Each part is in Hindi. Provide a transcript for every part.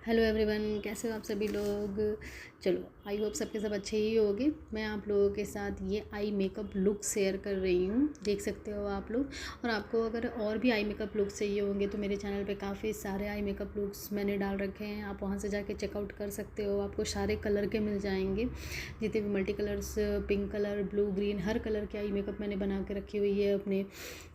हेलो एवरीवन, कैसे हो आप सभी लोग। चलो, आई होप सबके सब अच्छे ही होंगे। मैं आप लोगों के साथ ये आई मेकअप लुक शेयर कर रही हूँ, देख सकते हो आप लोग। और आपको अगर और भी आई मेकअप लुक चाहिए होंगे तो मेरे चैनल पे काफ़ी सारे आई मेकअप लुक्स मैंने डाल रखे हैं, आप वहाँ से जाके चेकआउट कर सकते हो। आपको सारे कलर के मिल जाएंगे, जितने भी multi colours, pink colour, blue, green, हर कलर के आई मेकअप मैंने बना के रखी हुई है अपने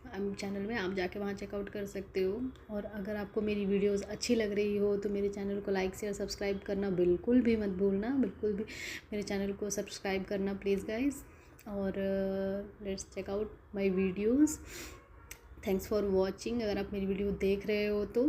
चैनल में। आप जाके वहाँ चेकआउट कर सकते हो। और अगर आपको मेरी वीडियोस अच्छी लग रही हो तो मेरे चैनल को लाइक शेयर सब्सक्राइब करना बिल्कुल भी मत भूलना, बिल्कुल भी मेरे चैनल को सब्सक्राइब करना प्लीज़ गाइस। और let's check out my videos. Thanks for watching. अगर आप मेरी वीडियो देख रहे हो तो